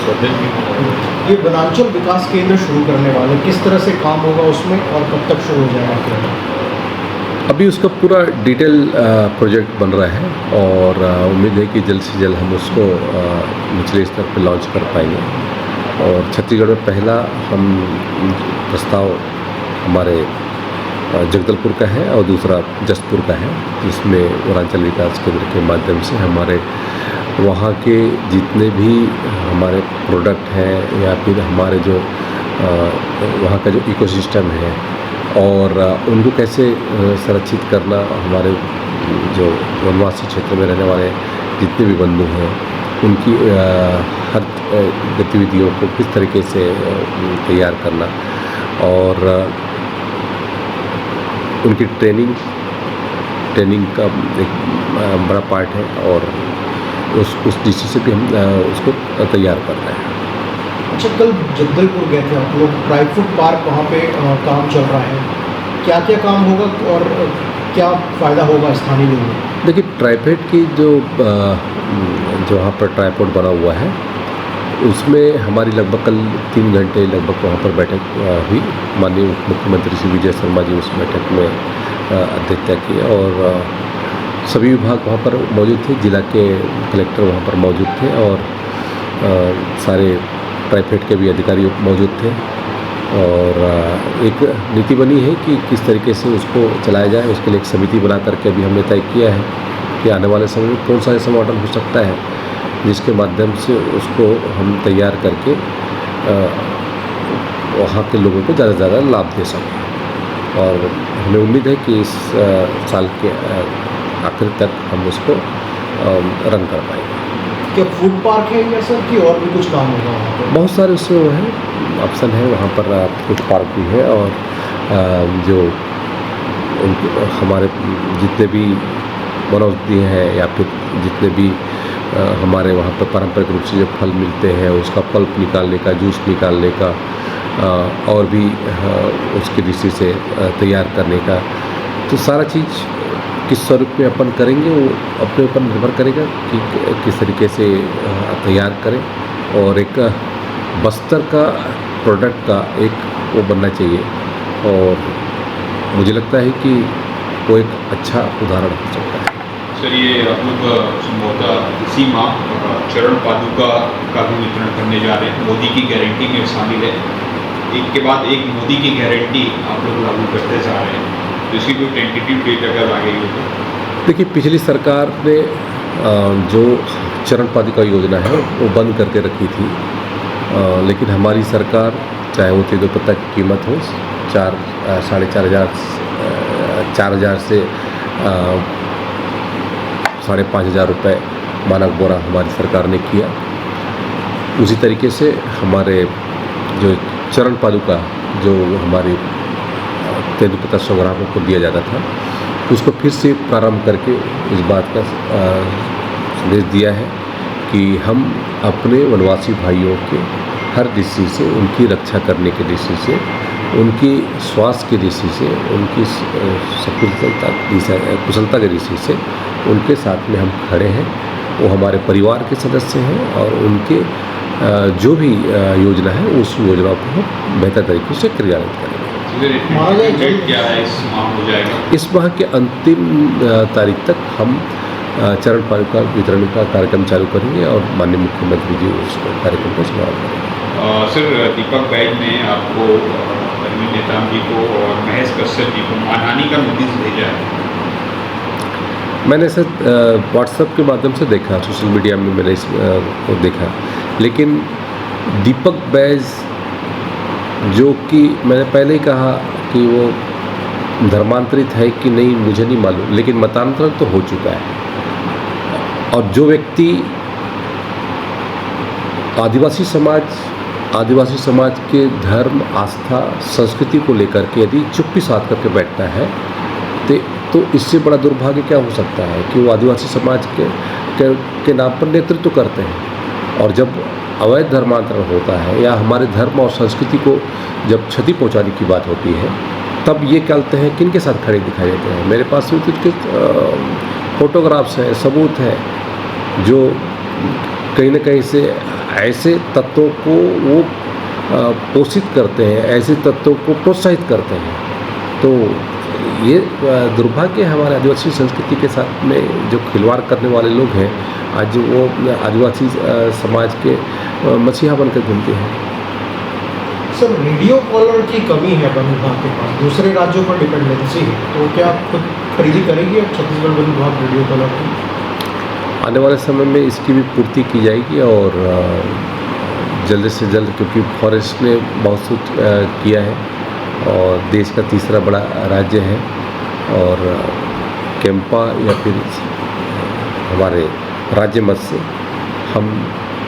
ये वनांचल विकास केंद्र शुरू करने वाले किस तरह से काम होगा उसमें और कब तक शुरू हो जाएगा? अभी उसका पूरा डिटेल प्रोजेक्ट बन रहा है और उम्मीद है कि जल्द से जल्द हम उसको निचले स्तर पर लॉन्च कर पाएंगे। और छत्तीसगढ़ में पहला हम प्रस्ताव हमारे जगदलपुर का है और दूसरा जसपुर का है, जिसमें वनांचल विकास केंद्र के माध्यम से हमारे वहाँ के जितने भी हमारे प्रोडक्ट हैं या फिर हमारे जो वहाँ का जो इकोसिस्टम है और उनको कैसे संरक्षित करना, हमारे जो वनवासी क्षेत्र में रहने वाले जितने भी बंधु हैं उनकी हर गतिविधियों को किस तरीके से तैयार करना और उनकी ट्रेनिंग का एक बड़ा पार्ट है और उस दृष्टि से भी हम उसको तैयार कर रहे हैं। अच्छा, कल जगदलपुर गए थे आप लोग, ड्राई फ्रूट पार्क वहाँ पे काम चल रहा है, क्या क्या काम होगा और क्या फ़ायदा होगा स्थानीय लोगों को? देखिए, ट्राईफेड की जो वहाँ पर ट्राईपोड बना हुआ है उसमें हमारी लगभग कल 3 घंटे लगभग वहाँ पर बैठक हुई। माननीय मुख्यमंत्री श्री विजय शर्मा जी उस बैठक में अध्यक्षता की और सभी विभाग वहाँ पर मौजूद थे, जिला के कलेक्टर वहाँ पर मौजूद थे और सारे ट्राईफेड के भी अधिकारी मौजूद थे और एक नीति बनी है कि किस तरीके से उसको चलाया जाए। उसके लिए एक समिति बना करके अभी हमने तय किया है कि आने वाले समय में कौन सा ऐसा मॉडल हो सकता है जिसके माध्यम से उसको हम तैयार करके वहाँ के लोगों को ज़्यादा से ज़्यादा लाभ दे सकें। और हमें उम्मीद है कि इस साल के आखिर तक हम उसको रन कर पाएंगे। क्या फूड पार्क है या सर कि और भी कुछ काम होगा वहाँ पर? बहुत सारे उसमें वो है ऑप्शन है, वहाँ पर फूड पार्क भी है और जो हमारे जितने भी वनौषधि हैं या फिर जितने भी हमारे वहाँ पर पारंपरिक रूप से जो फल मिलते हैं उसका पल्प निकालने का, जूस निकालने का और भी उसके दृष्टि से तैयार करने का, तो सारा चीज़ किस स्वरूप में अपन करेंगे वो अपने ऊपर निर्भर करेगा कि किस तरीके से तैयार करें। और एक बस्तर का प्रोडक्ट का एक वो बनना चाहिए और मुझे लगता है कि वो एक अच्छा उदाहरण हो सकता है। सर, ये आप लोग संभवतः इसी माह चरण पादुका का भी वितरण करने जा रहे हैं, मोदी की गारंटी में शामिल है। एक के बाद एक मोदी की गारंटी आप लोग लागू करते जा रहे हैं, तो इसकी कोई टेंटेटिव डेट अगर आ गई हो तो? देखिए, पिछली सरकार ने जो चरण पादुका योजना है वो बंद करके रखी थी, लेकिन हमारी सरकार चाहे वो तेजपत्ता की कीमत हो 4,500 से 5,500 रुपये मानक बोरा हमारी सरकार ने किया। उसी तरीके से हमारे जो चरण पादुका जो हमारी तेजपत्ता संग्राहकों को दिया जाता था उसको फिर से प्रारंभ करके इस बात का संदेश दिया है कि हम अपने वनवासी भाइयों के हर दृष्टि से, उनकी रक्षा करने की दृष्टि से, उनकी स्वास्थ्य की दृष्टि से, उनकी कुशलता की दृष्टि से उनके साथ में हम खड़े हैं। वो हमारे परिवार के सदस्य हैं और उनके जो भी योजना है उस योजना को हम बेहतर तरीके से क्रियान्वित करेंगे। डेट क्या है इस माह हो जाएगा? इस माह के अंतिम तारीख तक हम चरण पादुका वितरण का कार्यक्रम चालू करेंगे और माननीय मुख्यमंत्री जी उस कार्यक्रम को समाप्त करेंगे। सर, दीपक बैज ने आपको, धर्मेंद्र नेताम जी को और महेश कश्यप जी को मानहानि का नोटिस भेजा है? मैंने सर व्हाट्सएप के माध्यम से देखा, सोशल मीडिया में मैंने इसको देखा, लेकिन दीपक बैज जो कि मैंने पहले ही कहा कि वो धर्मांतरित है कि नहीं मुझे नहीं मालूम, लेकिन मतांतरण तो हो चुका है। और जो व्यक्ति आदिवासी समाज के धर्म, आस्था, संस्कृति को लेकर के यदि चुप्पी साध करके बैठता है तो इससे बड़ा दुर्भाग्य क्या हो सकता है कि वो आदिवासी समाज के नाम पर नेतृत्व करते हैं। और जब अवैध धर्मांतरण होता है या हमारे धर्म और संस्कृति को जब क्षति पहुंचाने की बात होती है तब ये कहते हैं किनके साथ खड़े दिखाई देते हैं। मेरे पास भी फोटोग्राफ्स हैं, सबूत हैं जो कहीं ना कहीं से ऐसे तत्वों को वो पोषित करते हैं, ऐसे तत्वों को प्रोत्साहित करते हैं। तो ये दुर्भाग्य है हमारे आदिवासी संस्कृति के साथ में जो खिलवाड़ करने वाले लोग हैं, आज वो आदिवासी समाज के मसीहा बनकर घूमते हैं। सर, रेडियो कॉलर की कमी है वन विभाग के पास, दूसरे राज्यों पर डिपेंडेंसी है, तो क्या आप खुद खरीदी करेगी अब छत्तीसगढ़ वन विभाग रेडियो कॉलर की? आने वाले समय में इसकी भी पूर्ति की जाएगी और जल्द से जल्द, क्योंकि फॉरेस्ट ने बहुत कुछ किया है और देश का तीसरा बड़ा राज्य है, और कैंपा या फिर हमारे राज्य मत से हम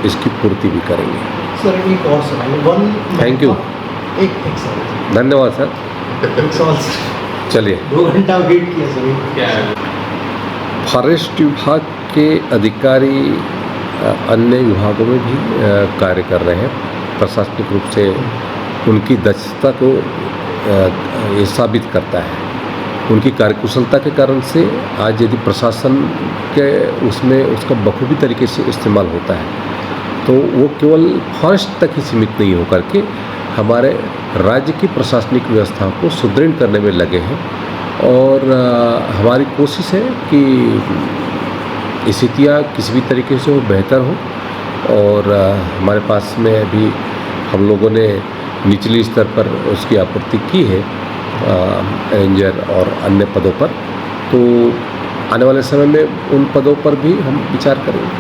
इसकी पूर्ति भी करेंगे। सर, एक और सवाल, वन थैंक यू। एक सवाल, धन्यवाद सर। एक सवाल सर, चलिए। 2 घंटा वेट किया सर। क्या है? फॉरेस्ट विभाग के अधिकारी अन्य विभागों में भी कार्य कर रहे हैं। प्रशासनिक रूप से उनकी दक्षता को ये साबित करता है। उनकी कार्यकुशलता के कारण से आज यदि प्रशासन के उसमें उसका बखूबी तरीके से इस्तेमाल होता है, तो वो केवल फॉरेस्ट तक ही सीमित नहीं होकर के हमारे राज्य की प्रशासनिक व्यवस्था को सुदृढ़ करने में लगे हैं। और हमारी कोशिश है कि स्थितियाँ किसी भी तरीके से वो बेहतर हो। और हमारे पास में अभी हम लोगों ने निचली स्तर पर उसकी आपूर्ति की है रेंजर और अन्य पदों पर, तो आने वाले समय में उन पदों पर भी हम विचार करेंगे।